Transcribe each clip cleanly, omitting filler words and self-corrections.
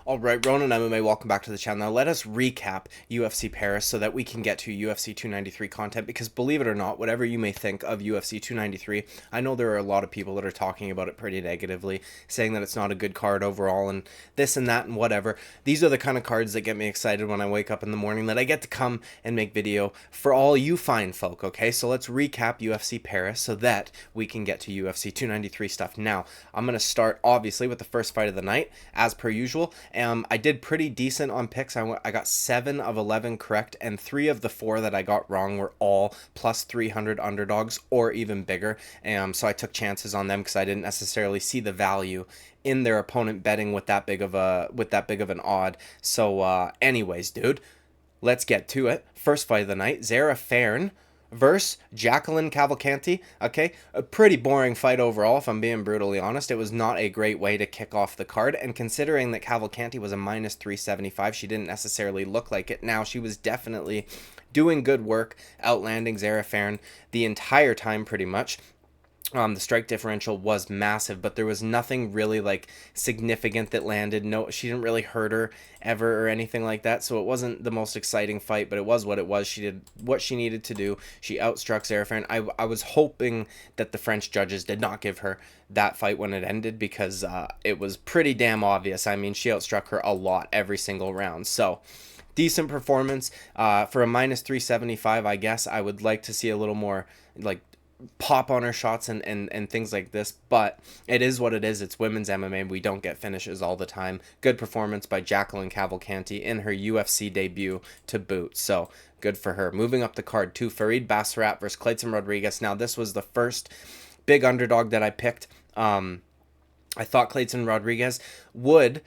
Alright, Ronan MMA, welcome back to the channel. Now let us recap UFC Paris so that we can get to UFC 293 content, because believe it or not, whatever you may think of UFC 293, I know there are a lot of people that are talking about it pretty negatively, saying that it's not a good card overall and this and that and whatever. These are the kind of cards that get me excited when I wake up in the morning, that I get to come and make video for all you fine folk, okay? So let's recap UFC Paris so that we can get to UFC 293 stuff. Now, I'm going to start obviously with the first fight of the night, as per usual. I did pretty decent on picks. I got 7 of 11 correct, and 3 of the 4 that I got wrong were all plus 300 underdogs or even bigger. So I took chances on them because I didn't necessarily see the value in their opponent betting with that big of an odd. So anyways, dude, let's get to it. First fight of the night, ZAIRN versus Jacqueline Cavalcanti. Okay, a pretty boring fight overall, if I'm being brutally honest. It was not a great way to kick off the card, and considering that Cavalcanti was a minus 375, she didn't necessarily look like it. Now, she was definitely doing good work, outlanding ZAIRN the entire time pretty much. The strike differential was massive, but there was nothing really like significant that landed. No, she didn't really hurt her ever or anything like that. So it wasn't the most exciting fight, but it was what it was. She did what she needed to do. She outstruck ZAIRN. I was hoping that the French judges did not give her that fight when it ended, because it was pretty damn obvious. I mean, she outstruck her a lot every single round. So decent performance for a minus 375. I guess I would like to see a little more like pop on her shots and things like this, but it is what it is. It's women's MMA. We don't get finishes all the time. Good performance by Jacqueline Cavalcanti in her UFC debut to boot, so good for her. Moving up the card to Farid Basharat versus Kleydson Rodrigues. Now, this was the first big underdog that I picked. I thought Kleydson Rodrigues would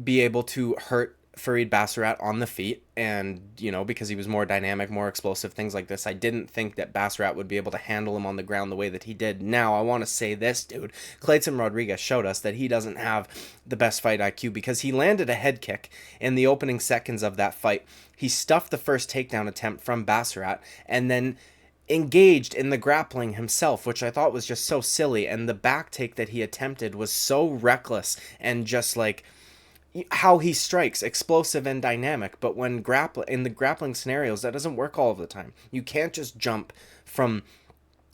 be able to hurt Farid Basharat on the feet, and because he was more dynamic, more explosive, things like this. I didn't think that Basharat would be able to handle him on the ground the way that he did. Now, I want to say this, dude. Kleydson Rodrigues showed us that he doesn't have the best fight IQ, because he landed a head kick in the opening seconds of that fight. He stuffed the first takedown attempt from Basharat and then engaged in the grappling himself, which I thought was just so silly, and the back take that he attempted was so reckless and just like how he strikes, explosive and dynamic, but when in the grappling scenarios, that doesn't work all of the time. You can't just jump from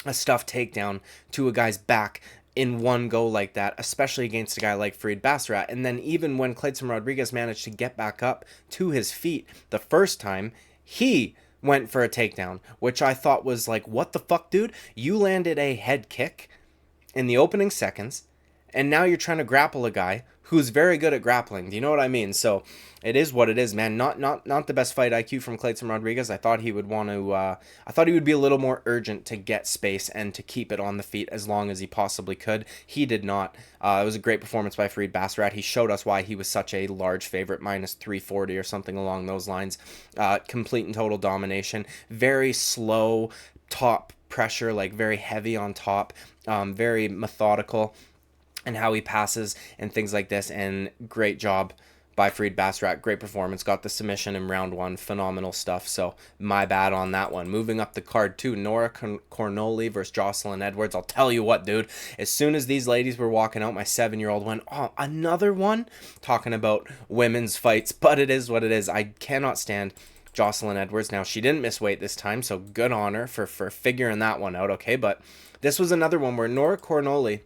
a stuffed takedown to a guy's back in one go like that, especially against a guy like Farid Basharat. And then even when Kleydson Rodrigues managed to get back up to his feet the first time, he went for a takedown, which I thought was like, what the fuck, dude? You landed a head kick in the opening seconds, and now you're trying to grapple a guy who's very good at grappling. Do you know what I mean? So it is what it is, man. Not the best fight IQ from Kleydson Rodrigues. I thought he would want to. I thought he would be a little more urgent to get space and to keep it on the feet as long as he possibly could. He did not. It was a great performance by Farid Basharat. He showed us why he was such a large favorite, minus 340 or something along those lines. Complete and total domination. Very slow top pressure, like very heavy on top. Very methodical and how he passes and things like this, and great job by Farid Basharat. Great performance. Got the submission in round 1. Phenomenal stuff. So my bad on that one. Moving up the card too, Nora Cornolli versus Jocelyn Edwards. I'll tell you what, dude. As soon as these ladies were walking out, my 7-year-old went, oh, another one? Talking about women's fights, but it is what it is. I cannot stand Jocelyn Edwards. Now, she didn't miss weight this time, so good on her for figuring that one out, okay? But this was another one where Nora Cornolli,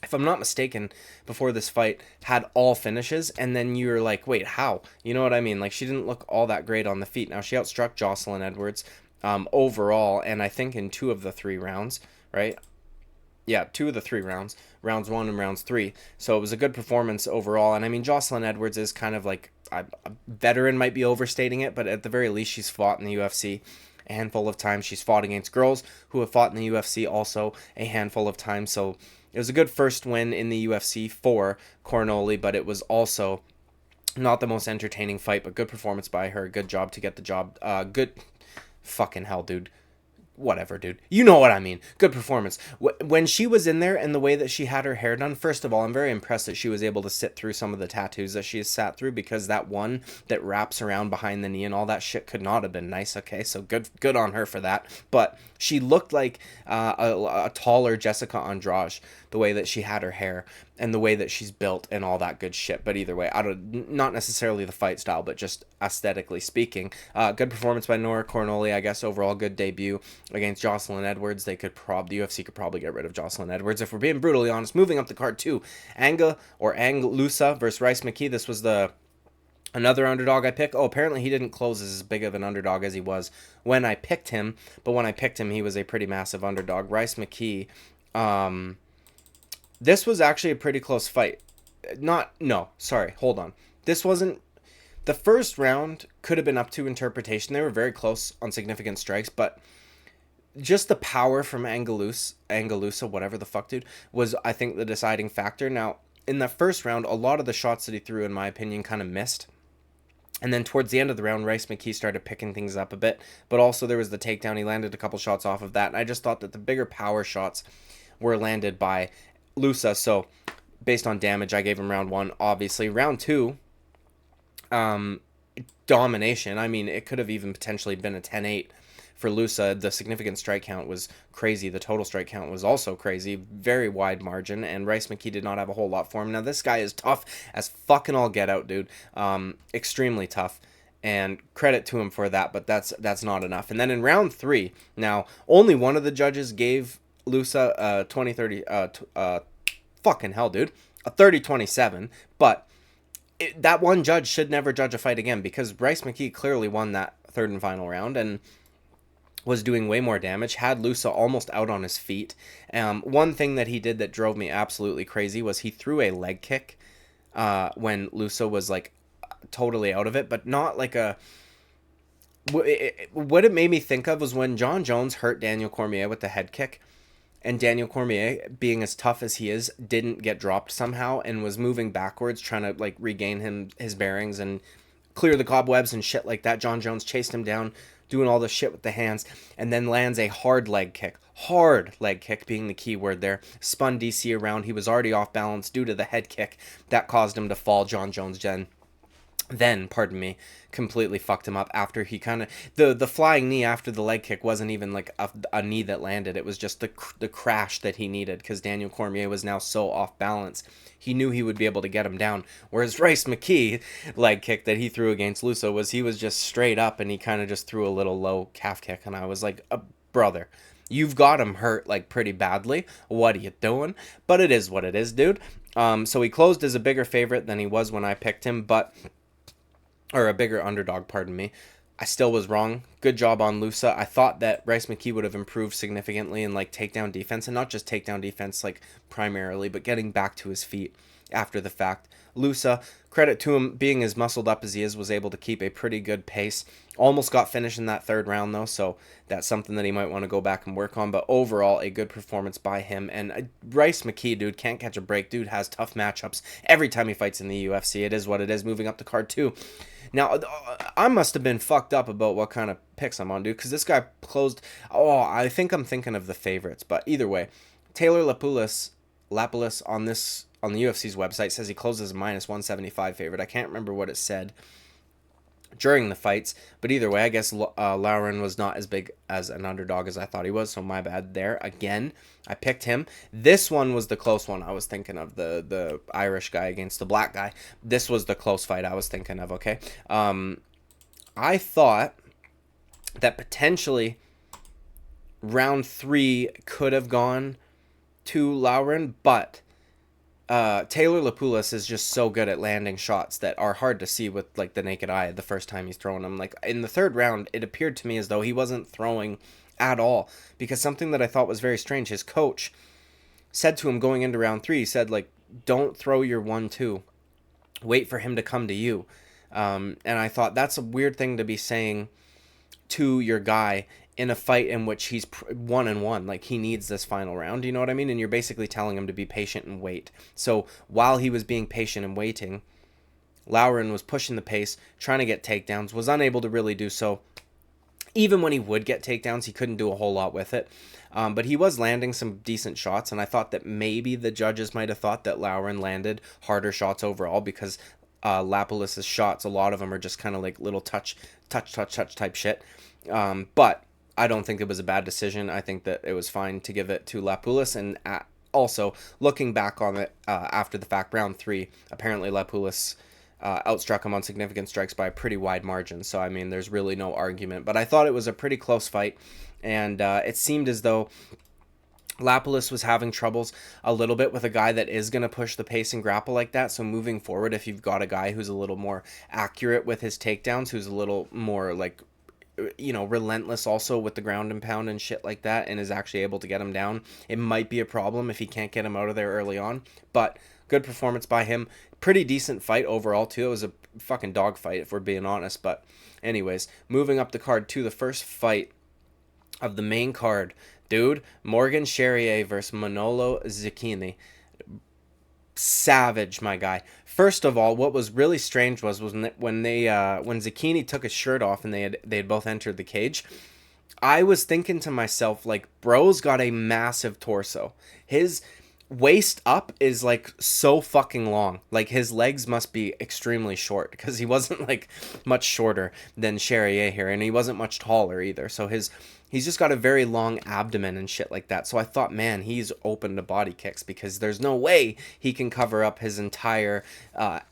if I'm not mistaken, before this fight, had all finishes, and then you're like, wait, how? You know what I mean? Like, she didn't look all that great on the feet. Now, she outstruck Jocelyn Edwards overall, and I think in 2 of the 3 rounds, right? Yeah, 2 of the 3 rounds, rounds 1 and rounds 3. So it was a good performance overall, and I mean, Jocelyn Edwards is kind of like, a veteran might be overstating it, but at the very least, she's fought in the UFC a handful of times. She's fought against girls who have fought in the UFC also a handful of times, so it was a good first win in the UFC for Cornolli, but it was also not the most entertaining fight, but good performance by her. Good job to get the job. Good fucking hell, dude. whatever, dude. You know what I mean. Good performance. When she was in there and the way that she had her hair done, first of all, I'm very impressed that she was able to sit through some of the tattoos that she has sat through, because that one that wraps around behind the knee and all that shit could not have been nice, okay? So good on her for that. But she looked like a taller Jessica Andrade, the way that she had her hair and the way that she's built and all that good shit. But either way, not necessarily the fight style, but just aesthetically speaking. Good performance by Nora Cornolli, I guess. Overall, good debut against Jocelyn Edwards. The UFC could probably get rid of Jocelyn Edwards if we're being brutally honest. Moving up the card too, LOOSA versus Rice McKee. This was another underdog I picked. Oh, apparently he didn't close as big of an underdog as he was when I picked him. But when I picked him, he was a pretty massive underdog. Rice McKee. This was actually a pretty close fight. Hold on. This wasn't... The first round could have been up to interpretation. They were very close on significant strikes, but just the power from Angalusa, whatever the fuck, dude, was, I think, the deciding factor. Now, in the first round, a lot of the shots that he threw, in my opinion, kind of missed. And then towards the end of the round, Rice McKee started picking things up a bit. But also there was the takedown. He landed a couple shots off of that. And I just thought that the bigger power shots were landed by LOOSA. So based on damage, I gave him round 1, obviously. Round 2, domination. I mean, it could have even potentially been a 10-8 for LOOSA. The significant strike count was crazy. The total strike count was also crazy. Very wide margin, and Rice McKee did not have a whole lot for him. Now, this guy is tough as fucking all get out, dude. Extremely tough, and credit to him for that, but that's not enough. And then in round 3, now, only one of the judges gave LOOSA 20-30, fucking hell, dude, a 30-27, but that one judge should never judge a fight again, because Rice McKee clearly won that third and final round and was doing way more damage, had LOOSA almost out on his feet. One thing that he did that drove me absolutely crazy was he threw a leg kick when LOOSA was like totally out of it, but not like a... What it made me think of was when John Jones hurt Daniel Cormier with the head kick, and Daniel Cormier, being as tough as he is, didn't get dropped somehow and was moving backwards, trying to like regain his bearings and clear the cobwebs and shit like that. John Jones chased him down, doing all the shit with the hands, and then lands a hard leg kick. Hard leg kick being the key word there. Spun DC around. He was already off balance due to the head kick. That caused him to fall. John Jones then, pardon me, completely fucked him up after he kind of... The flying knee after the leg kick wasn't even like a knee that landed. It was just the crash that he needed, because Daniel Cormier was now so off balance. He knew he would be able to get him down. Whereas Rice McKee leg kick that he threw against LOOSA was just straight up, and he kind of just threw a little low calf kick. And I was like, brother, you've got him hurt like pretty badly. What are you doing? But it is what it is, dude. So he closed as a bigger favorite than he was when I picked him, or a bigger underdog, pardon me. I still was wrong. Good job on LOOSA. I thought that Rice McKee would have improved significantly in like takedown defense, and not just takedown defense like primarily, but getting back to his feet after the fact. LOOSA, credit to him, being as muscled up as he is, was able to keep a pretty good pace. Almost got finished in that third round though, so that's something that he might want to go back and work on. But overall, a good performance by him. And Rice McKee, dude, can't catch a break. Dude has tough matchups every time he fights in the UFC. It is what it is. Moving up the card too. Now, I must have been fucked up about what kind of picks I'm on, dude, because this guy closed... Oh, I think I'm thinking of the favorites, but either way, Taylor Lapilus on the UFC's website says he closes a -175 favorite. I can't remember what it said during the fights, but either way, I guess LOUGHRAN was not as big as an underdog as I thought he was, so my bad there. Again, I picked him. This one was the close one I was thinking of, the Irish guy against the black guy. This was the close fight I was thinking of, okay? I thought that potentially round 3 could have gone to LOUGHRAN, but Taylor Lapilus is just so good at landing shots that are hard to see with like the naked eye the first time he's throwing them. Like in the third round, it appeared to me as though he wasn't throwing at all, because something that I thought was very strange, his coach said to him going into round 3, he said like, don't throw your 1-2, wait for him to come to you. And I thought that's a weird thing to be saying to your guy in a fight in which he's 1-1, like he needs this final round, you know what I mean? And you're basically telling him to be patient and wait. So while he was being patient and waiting, LOUGHRAN was pushing the pace, trying to get takedowns, was unable to really do so. Even when he would get takedowns, he couldn't do a whole lot with it. But he was landing some decent shots, and I thought that maybe the judges might have thought that LOUGHRAN landed harder shots overall, because Lapilus's shots, a lot of them are just kind of like little touch type shit. But I don't think it was a bad decision. I think that it was fine to give it to Lapilus. And also, looking back on it after the fact, round 3, apparently Lapilus outstruck him on significant strikes by a pretty wide margin. So, I mean, there's really no argument. But I thought it was a pretty close fight. And it seemed as though Lapilus was having troubles a little bit with a guy that is going to push the pace and grapple like that. So moving forward, if you've got a guy who's a little more accurate with his takedowns, who's a little more like, you know, relentless also with the ground and pound and shit like that, and is actually able to get him down, it might be a problem if he can't get him out of there early on. But good performance by him. Pretty decent fight overall too. It was a fucking dog fight if we're being honest. But anyways, moving up the card to the first fight of the main card, dude, Morgan Charrier versus Manolo Zecchinnì. Savage, my guy. First of all, what was really strange was when Zecchinnì took his shirt off and they had both entered the cage, I was thinking to myself, like, bro's got a massive torso. His waist up is like so fucking long. Like, his legs must be extremely short, because he wasn't like much shorter than Charrier here, and he wasn't much taller either. So he's just got a very long abdomen and shit like that. So I thought, man, he's open to body kicks, because there's no way he can cover up his entire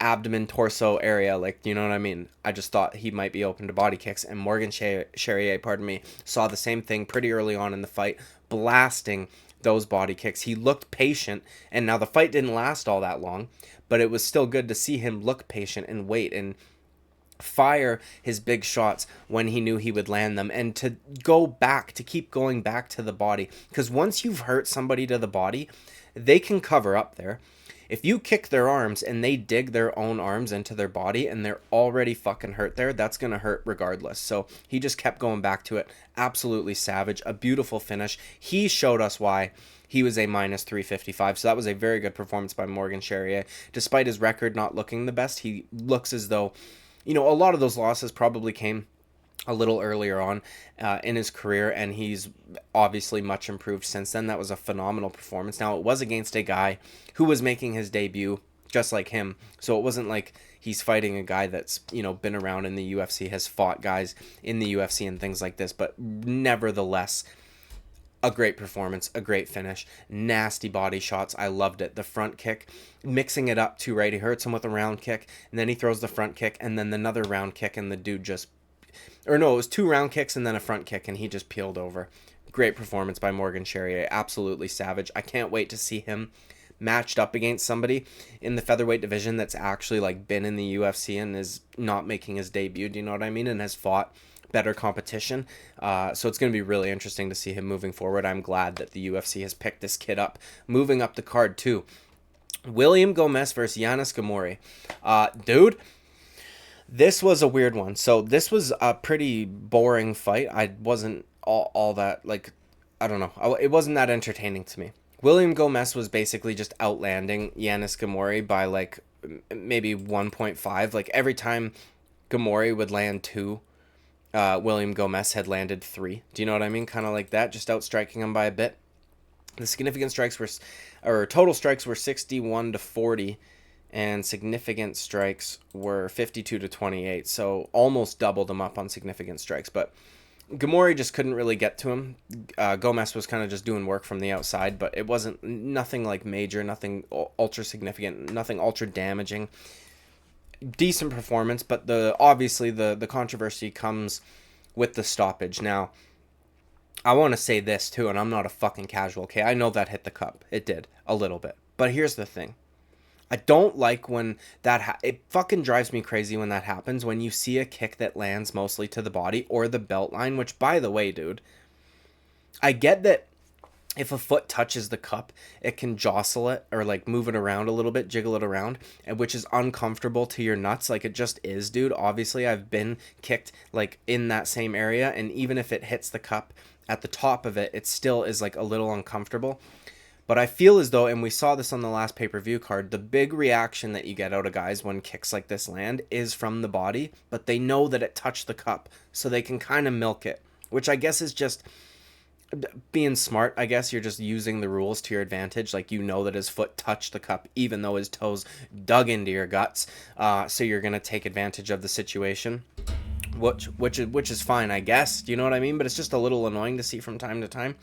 abdomen, torso area. Like, you know what I mean? I just thought he might be open to body kicks. And Morgan Charrier, pardon me, saw the same thing pretty early on in the fight, blasting those body kicks. He looked patient, and now the fight didn't last all that long, but it was still good to see him look patient and wait and fire his big shots when he knew he would land them, and to keep going back to the body, because once you've hurt somebody to the body, they can cover up there. If you kick their arms and they dig their own arms into their body and they're already fucking hurt there, that's gonna hurt regardless. So he just kept going back to it. Absolutely savage. A beautiful finish. He showed us why he was a minus 355. So that was a very good performance by Morgan Charrier. Despite his record not looking the best, he looks as though, you know, a lot of those losses probably came a little earlier on in his career, and he's obviously much improved since then. That was a phenomenal performance. Now, it was against a guy who was making his debut just like him, so it wasn't like he's fighting a guy that's, you know, been around in the UFC, has fought guys in the UFC and things like this. But nevertheless, a great performance, a great finish, nasty body shots. I loved it. The front kick, mixing it up too, right? He hurts him with a round kick, and then he throws the front kick, and then another round kick, and the dude just, or no, it was 2 round kicks and then a front kick, and he just peeled over. Great performance by Morgan Charrier. Absolutely savage. I can't wait to see him matched up against somebody in the featherweight division that's actually like been in the UFC and is not making his debut, do you know what I mean, and has fought better competition. So it's going to be really interesting to see him moving forward. I'm glad that the UFC has picked this kid up. Moving up the card too, William Gommis versus Yanis Ghemouri. Dude, this was a weird one. So this was a pretty boring fight. I wasn't all that, like, I don't know. It wasn't that entertaining to me. William Gommis was basically just outlanding Yanis Ghemouri by like maybe 1.5. Like, every time Ghemouri would land 2, William Gommis had landed 3. Do you know what I mean? Kind of like that, just outstriking him by a bit. The significant strikes were, or total strikes were 61 to 40, and significant strikes were 52 to 28. So almost doubled him up on significant strikes, but Ghemouri just couldn't really get to him. Gommis was kind of just doing work from the outside, but it wasn't nothing like major, nothing ultra significant, nothing ultra damaging. Decent performance, but obviously the controversy comes with the stoppage. Now, I want to say this too, and I'm not a fucking casual, okay? I know that hit the cup. It did, a little bit. But here's the thing. I don't like when that it fucking drives me crazy when that happens, when you see a kick that lands mostly to the body or the belt line, which, by the way, dude, I get that if a foot touches the cup, it can jostle it or like move it around a little bit, jiggle it around, and which is uncomfortable to your nuts. Like, it just is, dude. Obviously, I've been kicked like in that same area, and even if it hits the cup at the top of it, it still is like a little uncomfortable. But I feel as though, and we saw this on the last pay-per-view card, the big reaction that you get out of guys when kicks like this land is from the body, but they know that it touched the cup, so they can kind of milk it. which I guess is just being smart. I guess you're just using the rules to your advantage. Like, you know that his foot touched the cup even though his toes dug into your guts, so you're gonna take advantage of the situation, which is fine, I guess. Do you know what I mean? But it's just a little annoying to see from time to time.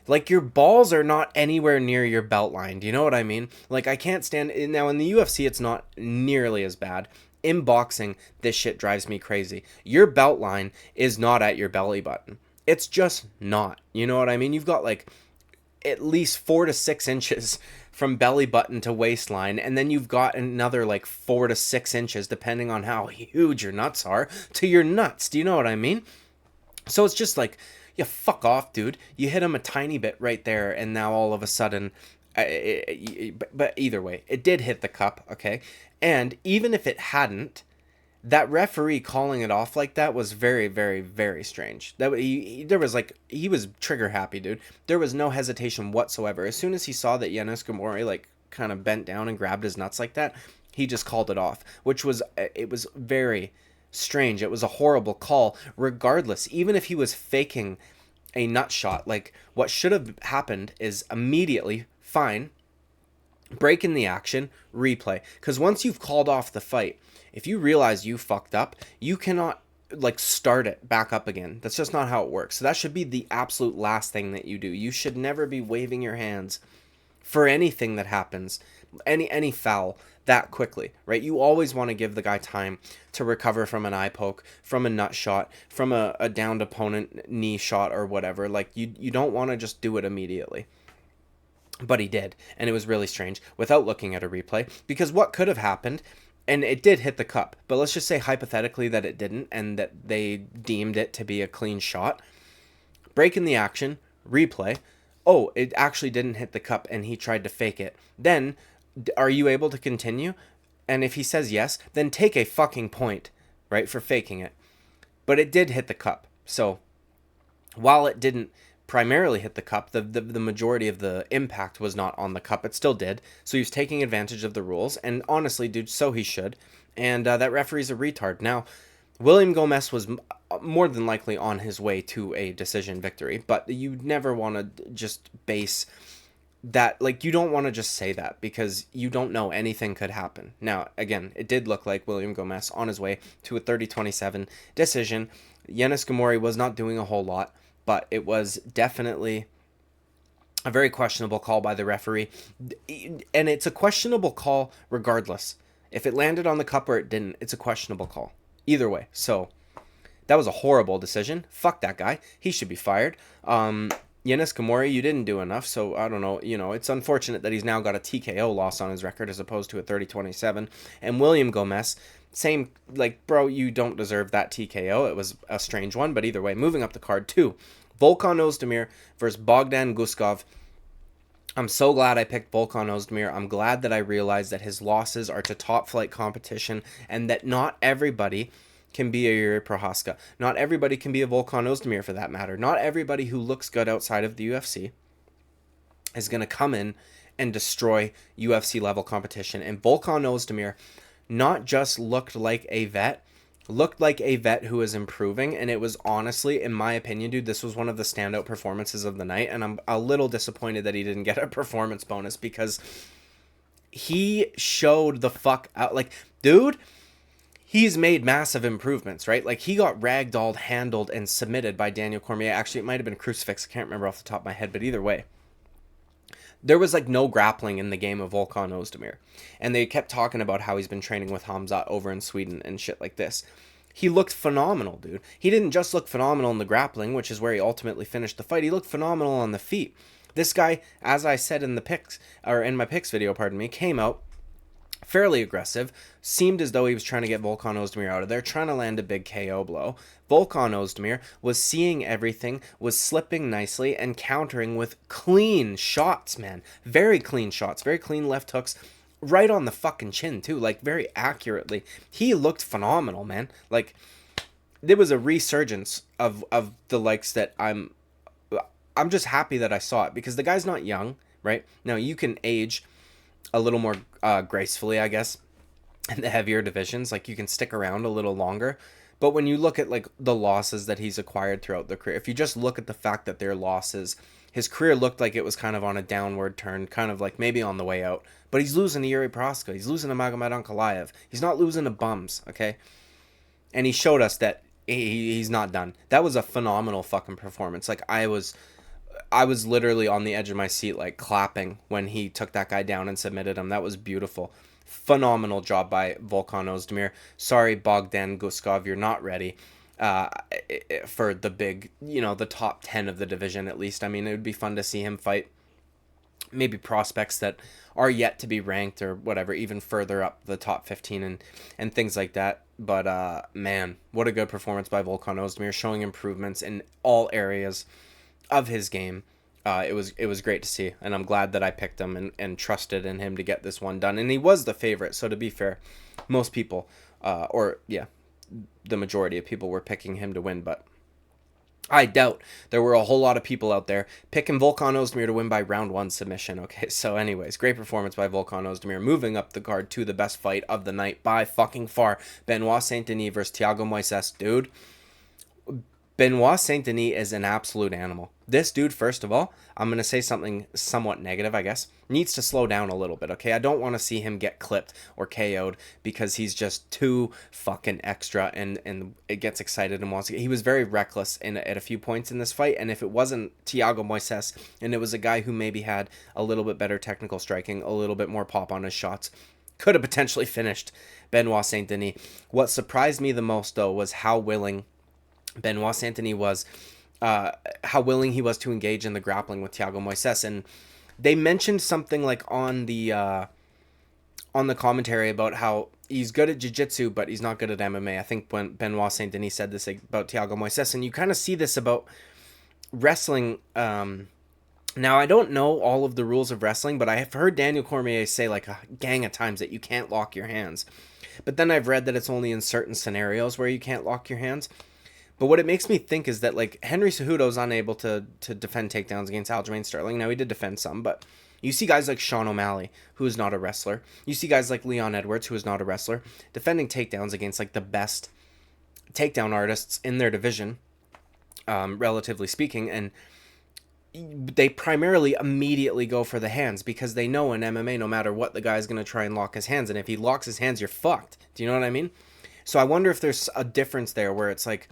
Like, your balls are not anywhere near your belt line. Do you know what I mean? Like, I can't stand... Now, in the UFC, it's not nearly as bad. In boxing, this shit drives me crazy. Your belt line is not at your belly button. It's just not. You know what I mean? You've got, like, at least 4 to 6 inches from belly button to waistline, and then you've got another, like, 4 to 6 inches, depending on how huge your nuts are, to your nuts. Do you know what I mean? So it's just like... Yeah, fuck off, dude. You hit him a tiny bit right there, and now all of a sudden... but either way, it did hit the cup, okay? And even if it hadn't, that referee calling it off like that was very, very, very strange. He was trigger happy, dude. There was no hesitation whatsoever. As soon as he saw that GHEMOURI, like, kind of bent down and grabbed his nuts like that, he just called it off, which was... It was very... strange. It was a horrible call. Regardless, even if he was faking a nut shot, like, what should have happened is immediately, fine, break in the action, replay. Because once you've called off the fight, if you realize you fucked up, you cannot, like, start it back up again. That's just not how it works. So that should be the absolute last thing that you do. You should never be waving your hands for anything that happens, any foul, that quickly, right? You always want to give the guy time to recover from an eye poke, from a nut shot, from a downed opponent knee shot or whatever. Like, you don't want to just do it immediately. But he did, and it was really strange without looking at a replay, because what could have happened, and it did hit the cup, but let's just say hypothetically that it didn't and that they deemed it to be a clean shot. Break in the action, replay. Oh, it actually didn't hit the cup and he tried to fake it. Then... are you able to continue? And if he says yes, then take a fucking point, right, for faking it. But it did hit the cup. So while it didn't primarily hit the cup, the majority of the impact was not on the cup. It still did. So he was taking advantage of the rules. And honestly, dude, so he should. And that referee's a retard. Now, William Gomez was more than likely on his way to a decision victory. But you never want to just base... that, like, you don't want to just say that, because you don't know, anything could happen. Now, again, it did look like William Gomez on his way to a 30-27 decision. GHEMOURI was not doing a whole lot, but it was definitely a very questionable call by the referee. And it's a questionable call regardless. If it landed on the cup or it didn't, it's a questionable call. Either way. So, that was a horrible decision. Fuck that guy. He should be fired. GHEMOURI, you didn't do enough, so I don't know, you know, it's unfortunate that he's now got a TKO loss on his record as opposed to a 30-27, and William Gomez, same, like, bro, you don't deserve that TKO, it was a strange one, but either way, moving up the card, 2, Volkan Ozdemir versus Bogdan Guskov. I'm so glad I picked Volkan Ozdemir. I'm glad that I realized that his losses are to top flight competition, and that not everybody can be a Yuri Prochazka. Not everybody can be a Volkan Ozdemir, for that matter. Not everybody who looks good outside of the UFC is going to come in and destroy UFC level competition. And Volkan Ozdemir not just looked like a vet who is improving, and it was honestly, in my opinion, dude, this was one of the standout performances of the night, and I'm a little disappointed that he didn't get a performance bonus, because he showed the fuck out. Like, dude... he's made massive improvements, right? Like, he got ragdolled, handled, and submitted by Daniel Cormier. Actually, it might have been Crucifix. I can't remember off the top of my head, but either way. There was, like, no grappling in the game of Volkan Ozdemir. And they kept talking about how he's been training with Hamzat over in Sweden and shit like this. He looked phenomenal, dude. He didn't just look phenomenal in the grappling, which is where he ultimately finished the fight. He looked phenomenal on the feet. This guy, as I said in the picks, or in my picks video, pardon me, came out fairly aggressive, seemed as though he was trying to get Volkan Ozdemir out of there, trying to land a big KO blow. Volkan Ozdemir was seeing everything, was slipping nicely, and countering with clean shots, man. Very clean shots, very clean left hooks, right on the fucking chin, too, like, very accurately. He looked phenomenal, man. Like, there was a resurgence of the likes that I'm just happy that I saw it, because the guy's not young, right? Now, you can age a little more gracefully, I guess, in the heavier divisions. Like, you can stick around a little longer, But when you look at like the losses that he's acquired throughout the career, if you just look at the fact that they're losses, his career looked like it was kind of on a downward turn, kind of like maybe on the way out. But he's losing to Yuri Prochazka. He's losing to Magomed Ankalaev. He's not losing to bums, okay? And he showed us that he's not done. That was a phenomenal fucking performance. Like, I was literally on the edge of my seat, like, clapping when he took that guy down and submitted him. That was beautiful. Phenomenal job by Volkan Ozdemir. Sorry, Bogdan Guskov, you're not ready for the big, the top 10 of the division at least. I mean, it would be fun to see him fight maybe prospects that are yet to be ranked or whatever, even further up the top 15 and things like that. But man, what a good performance by Volkan Ozdemir, showing improvements in all areas of his game. It was great to see, and I'm glad that I picked him and trusted in him to get this one done. And he was the favorite, so to be fair, most people, the majority of people were picking him to win, but I doubt there were a whole lot of people out there picking Volkan Ozdemir to win by round 1 submission. Okay, so anyways, great performance by Volkan Ozdemir, moving up the card to the best fight of the night by fucking far. Benoit Saint-Denis versus Thiago Moises. Dude, Benoit Saint-Denis is an absolute animal. This dude, first of all, I'm going to say something somewhat negative, I guess, needs to slow down a little bit, okay? I don't want to see him get clipped or KO'd because he's just too fucking extra and it gets excited and wants to get... He was very reckless at a few points in this fight, and if it wasn't Thiago Moises and it was a guy who maybe had a little bit better technical striking, a little bit more pop on his shots, could have potentially finished Benoit Saint-Denis. What surprised me the most, though, was how willing Benoit Saint-Denis was, how willing he was to engage in the grappling with Thiago Moises. And they mentioned something like on the commentary about how he's good at jiu-jitsu, but he's not good at MMA. I think when Benoit Saint-Denis said this about Thiago Moises, and you kind of see this about wrestling. Now, I don't know all of the rules of wrestling, but I have heard Daniel Cormier say like a gang of times that you can't lock your hands. But then I've read that it's only in certain scenarios where you can't lock your hands. But what it makes me think is that, like, Henry Cejudo's unable to defend takedowns against Aljamain Sterling. Now, he did defend some, but you see guys like Sean O'Malley, who is not a wrestler. You see guys like Leon Edwards, who is not a wrestler, defending takedowns against, like, the best takedown artists in their division, relatively speaking, and they primarily immediately go for the hands because they know in MMA, no matter what, the guy's going to try and lock his hands, and if he locks his hands, you're fucked. Do you know what I mean? So I wonder if there's a difference there where it's like,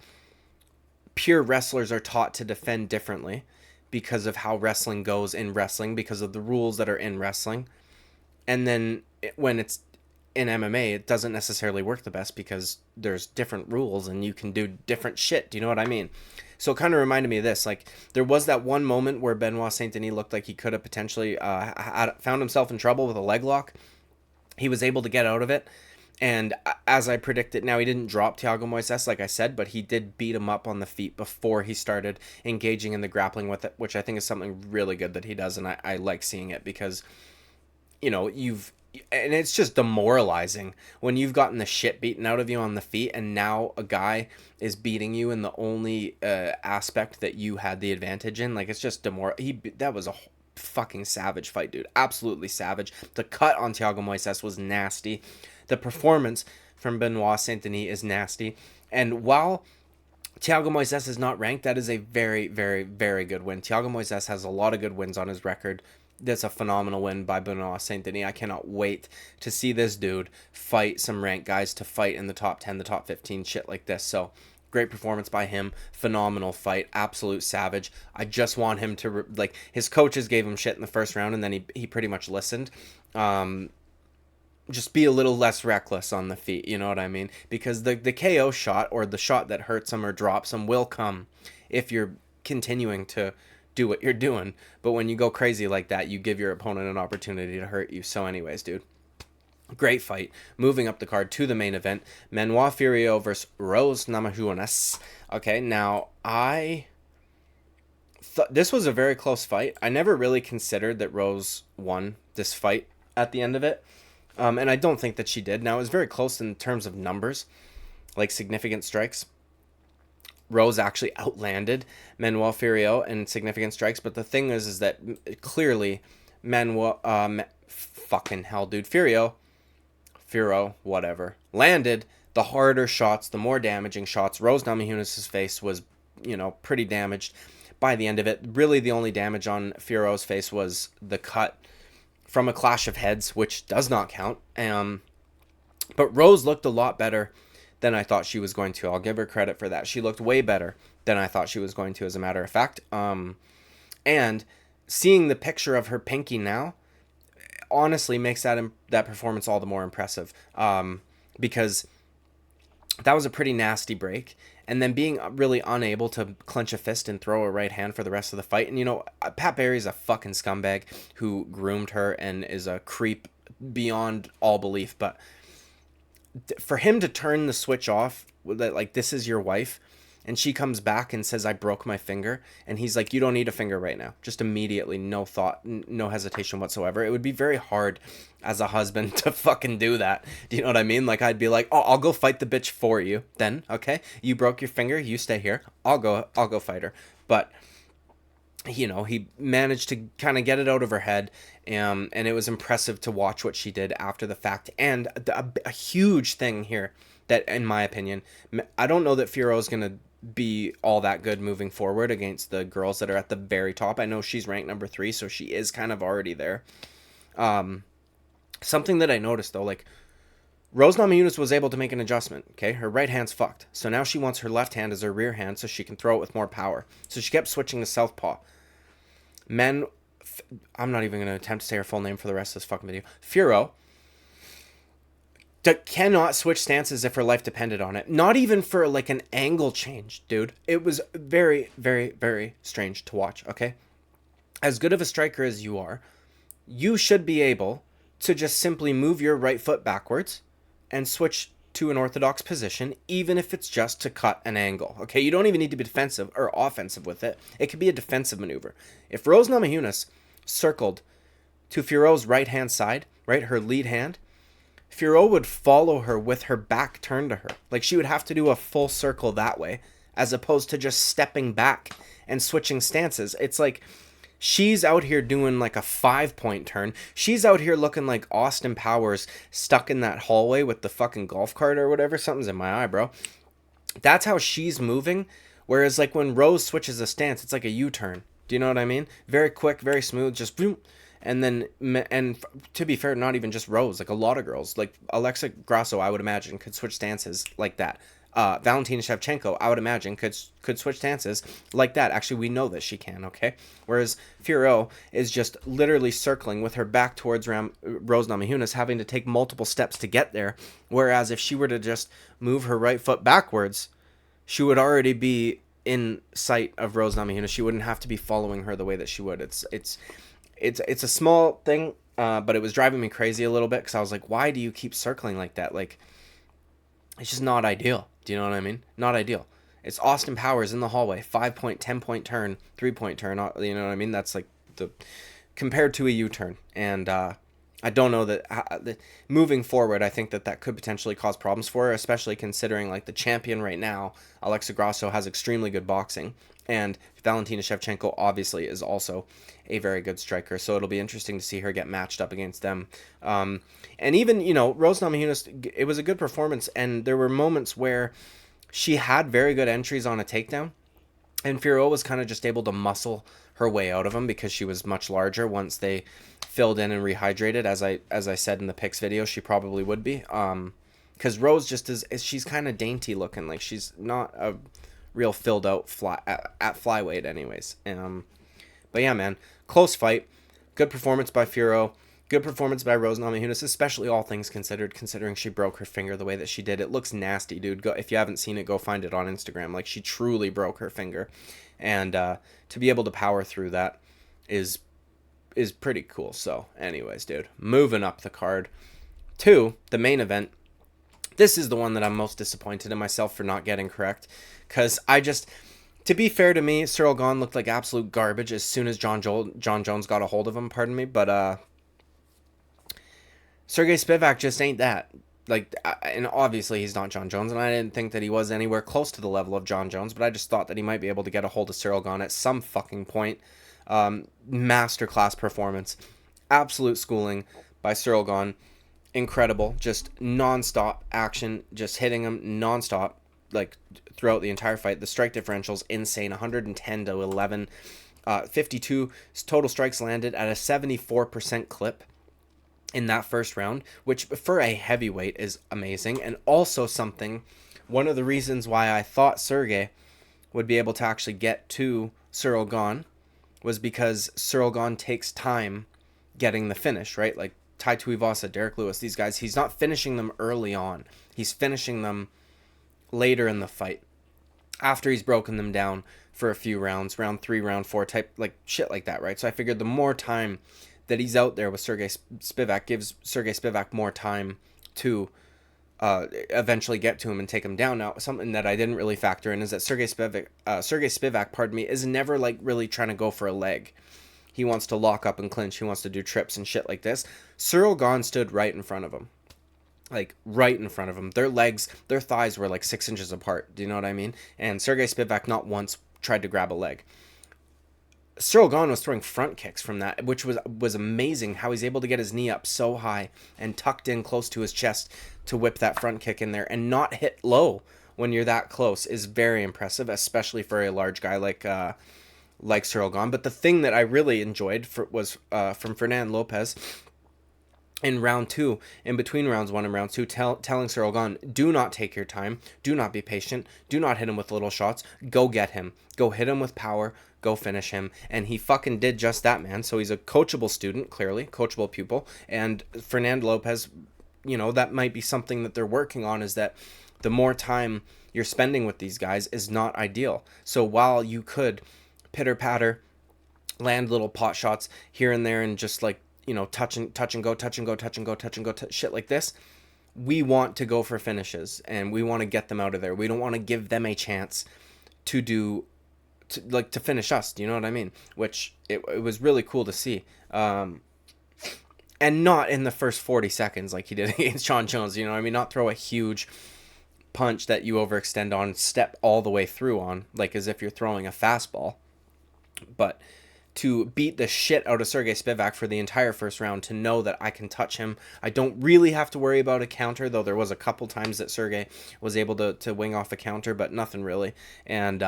pure wrestlers are taught to defend differently because of how wrestling goes in wrestling, because of the rules that are in wrestling. And then when it's in MMA, it doesn't necessarily work the best because there's different rules and you can do different shit. Do you know what I mean? So it kind of reminded me of this. Like, there was that one moment where Benoit Saint-Denis looked like he could have potentially found himself in trouble with a leg lock. He was able to get out of it. And as I predicted, now he didn't drop Thiago Moises, like I said, but he did beat him up on the feet before he started engaging in the grappling with it, which I think is something really good that he does, and I like seeing it because, and it's just demoralizing when you've gotten the shit beaten out of you on the feet, and now a guy is beating you in the only aspect that you had the advantage in. Like, it's just that was a fucking savage fight, dude. Absolutely savage. The cut on Thiago Moises was nasty. The performance from Benoit Saint-Denis is nasty. And while Thiago Moises is not ranked, that is a very, very, very good win. Thiago Moises has a lot of good wins on his record. That's a phenomenal win by Benoit Saint-Denis. I cannot wait to see this dude fight some ranked guys, to fight in the top 10, the top 15, shit like this. So, great performance by him. Phenomenal fight. Absolute savage. I just want him to, his coaches gave him shit in the first round, and then he pretty much listened. Just be a little less reckless on the feet, you know what I mean? Because the KO shot, or the shot that hurts him or drops him, will come if you're continuing to do what you're doing. But when you go crazy like that, you give your opponent an opportunity to hurt you. So anyways, dude, great fight. Moving up the card to the main event, Manuel Fiorot versus Rose Namajunas. Okay, now this was a very close fight. I never really considered that Rose won this fight at the end of it. And I don't think that she did. Now, it was very close in terms of numbers, like significant strikes. Rose actually outlanded Manuel Fiorot in significant strikes, but the thing is that clearly Manuel, fucking hell, dude, Fiorot, whatever, landed the harder shots, the more damaging shots. Rose Namajunas' face was, you know, pretty damaged by the end of it. Really, the only damage on Fiorot's face was the cut from a clash of heads, which does not count. But Rose looked a lot better than I thought she was going to. I'll give her credit for that. She looked way better than I thought she was going to, as a matter of fact. And seeing the picture of her pinky now honestly makes that performance all the more impressive, because that was a pretty nasty break. And then being really unable to clench a fist and throw a right hand for the rest of the fight. And, you know, Pat Barry's a fucking scumbag who groomed her and is a creep beyond all belief. But for him to turn the switch off, that like, this is your wife, and she comes back and says, I broke my finger, and he's like, you don't need a finger right now. Just immediately, no thought, no hesitation whatsoever. It would be very hard as a husband to fucking do that. Do you know what I mean? Like, I'd be like, oh, I'll go fight the bitch for you then, okay? You broke your finger, you stay here. I'll go fight her. But, you know, he managed to kind of get it out of her head, and it was impressive to watch what she did after the fact. And a huge thing here that, in my opinion, I don't know that Fiorot is going to be all that good moving forward against the girls that are at the very top. I know she's ranked number 3, so she is kind of already there. Something that I noticed, though, like, Rose Namajunas was able to make an adjustment, okay? Her right hand's fucked. So now she wants her left hand as her rear hand so she can throw it with more power. So she kept switching to southpaw. I'm not even going to attempt to say her full name for the rest of this fucking video. Fiorot cannot switch stances if her life depended on it. Not even for, like, an angle change, dude. It was very, very, very strange to watch, okay? As good of a striker as you are, you should be able to just simply move your right foot backwards and switch to an orthodox position, even if it's just to cut an angle, okay? You don't even need to be defensive or offensive with it. It could be a defensive maneuver. If Rose Namajunas circled to Fiorot's right-hand side, right, her lead hand, Fiorot would follow her with her back turned to her. Like, she would have to do a full circle that way, as opposed to just stepping back and switching stances. It's like she's out here doing like a 5-point turn. She's out here looking like Austin Powers stuck in that hallway with the fucking golf cart or whatever. Something's in my eye, bro. That's how she's moving. Whereas, like, when Rose switches a stance, it's like a U-turn. Do you know what I mean? Very quick, very smooth, just boom. And then, and to be fair, not even just Rose, like a lot of girls, like Alexa Grasso, I would imagine, could switch stances like that. Valentina Shevchenko, I would imagine, could switch stances like that. Actually, we know that she can, okay? Whereas Fiorot is just literally circling with her back towards Rose Namajunas, having to take multiple steps to get there. Whereas if she were to just move her right foot backwards, she would already be in sight of Rose Namajunas. She wouldn't have to be following her the way that she would. It's a small thing, but it was driving me crazy a little bit, because I was like, why do you keep circling like that? Like, it's just not ideal. Do you know what I mean? Not ideal. It's Austin Powers in the hallway, 5-point, 10-point turn, 3-point turn. You know what I mean? That's like compared to a U-turn. And I don't know that moving forward, I think that could potentially cause problems for her, especially considering, like, the champion right now, Alexa Grasso, has extremely good boxing. And Valentina Shevchenko obviously is also a very good striker. So it'll be interesting to see her get matched up against them. And even, you know, Rose Namajunas, it was a good performance. And there were moments where she had very good entries on a takedown. And Fiorot was kind of just able to muscle her way out of them because she was much larger once they filled in and rehydrated. As I said in the picks video, she probably would be. Because Rose just she's kind of dainty looking. Like, she's not a real filled out at flyweight anyways. But yeah, man, close fight. Good performance by Fiorot. Good performance by Rose Namajunas, especially all things considered, considering she broke her finger the way that she did. It looks nasty, dude. If you haven't seen it, go find it on Instagram. Like, she truly broke her finger. And to be able to power through that is pretty cool. So anyways, dude, moving up the card to the main event. This is the one that I'm most disappointed in myself for not getting correct. Because to be fair to me, Cyril Gane looked like absolute garbage as soon as John Jones got a hold of him, pardon me. But Sergey Spivak just ain't that. Like, and obviously he's not John Jones, and I didn't think that he was anywhere close to the level of John Jones, but I just thought that he might be able to get a hold of Cyril Gane at some fucking point. Masterclass performance. Absolute schooling by Cyril Gane. incredible, just non-stop action, just hitting him non-stop, like throughout the entire fight. The strike differential's insane, 110 to 11. 52 total strikes landed at a 74% clip in that first round, which for a heavyweight is amazing. And also one of the reasons why I thought Sergey would be able to actually get to Cyril Gane was because Cyril Gane takes time getting the finish, right? Like Tai Tuivasa, Derek Lewis, these guys, he's not finishing them early on. He's finishing them later in the fight, after he's broken them down for a few rounds, round 3, round 4, type like shit like that, right? So I figured the more time that he's out there with Sergey Spivak gives Sergey Spivak more time to eventually get to him and take him down. Now, something that I didn't really factor in is that Sergey Spivak, pardon me, is never like really trying to go for a leg. He wants to lock up and clinch. He wants to do trips and shit like this. Cyril Gane stood right in front of him. Like, right in front of him. Their legs, their thighs were like 6 inches apart. Do you know what I mean? And Sergey Spivak not once tried to grab a leg. Cyril Gane was throwing front kicks from that, which was amazing how he's able to get his knee up so high and tucked in close to his chest to whip that front kick in there and not hit low when you're that close is very impressive, especially for a large guy like Cyril Gane. But the thing that I really enjoyed was from Fernando Lopez in round 2, in between rounds 1 and round 2, telling Cyril Gane, do not take your time, do not be patient, do not hit him with little shots, go get him, go hit him with power, go finish him. And he fucking did just that, man. So he's a coachable student, clearly, coachable pupil. And Fernando Lopez, you know, that might be something that they're working on, is that the more time you're spending with these guys is not ideal. So while you could pitter-patter, land little pot shots here and there and just like, you know, touch and go, shit like this, we want to go for finishes and we want to get them out of there. We don't want to give them a chance to finish us. Do you know what I mean? Which it was really cool to see. And not in the first 40 seconds like he did against Sean Jones. You know what I mean? Not throw a huge punch that you overextend on, step all the way through on, like as if you're throwing a fastball. But to beat the shit out of Sergey Spivak for the entire first round, to know that I can touch him. I don't really have to worry about a counter, though there was a couple times that Sergey was able to wing off a counter, but nothing really. And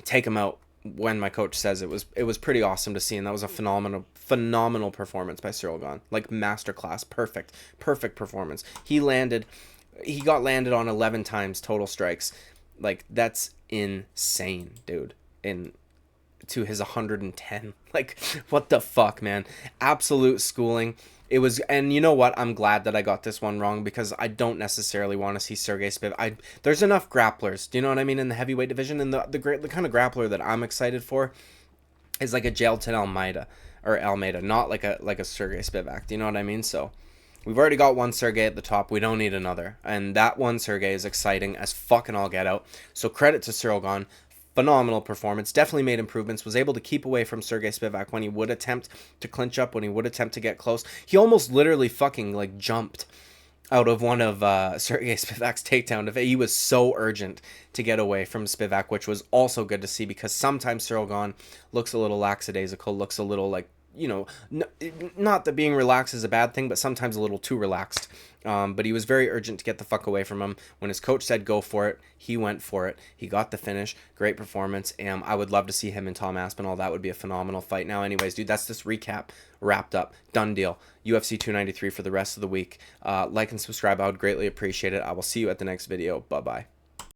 take him out when my coach says it was pretty awesome to see, and that was a phenomenal performance by Cyril Gane. Like masterclass, perfect performance. He got landed on 11 times total strikes. Like, that's insane, dude. To his 110. Like, what the fuck, man? Absolute schooling. It was, and you know what? I'm glad that I got this one wrong, because I don't necessarily want to see Sergey Spivak. There's enough grapplers, do you know what I mean, in the heavyweight division, and the kind of grappler that I'm excited for is like a Jailton Almeida, not like a Sergey Spivak, do you know what I mean? So we've already got one Sergey at the top. We don't need another. And that one Sergey is exciting as fucking all get out. So credit to Cyril Gane. Phenomenal performance. Definitely made improvements. Was able to keep away from Sergey Spivak when he would attempt to clinch up, when he would attempt to get close. He almost literally fucking like jumped out of one of Sergey Spivak's takedown. He was so urgent to get away from Spivak, which was also good to see, because sometimes Cyril Gane looks a little lackadaisical, looks a little like, you know, not that being relaxed is a bad thing, but sometimes a little too relaxed. But he was very urgent to get the fuck away from him. When his coach said go for it, he went for it. He got the finish. Great performance. And I would love to see him and Tom Aspinall. That would be a phenomenal fight. Now, anyways, dude, that's this recap wrapped up. Done deal. UFC 293 for the rest of the week. Like and subscribe. I would greatly appreciate it. I will see you at the next video. Bye-bye.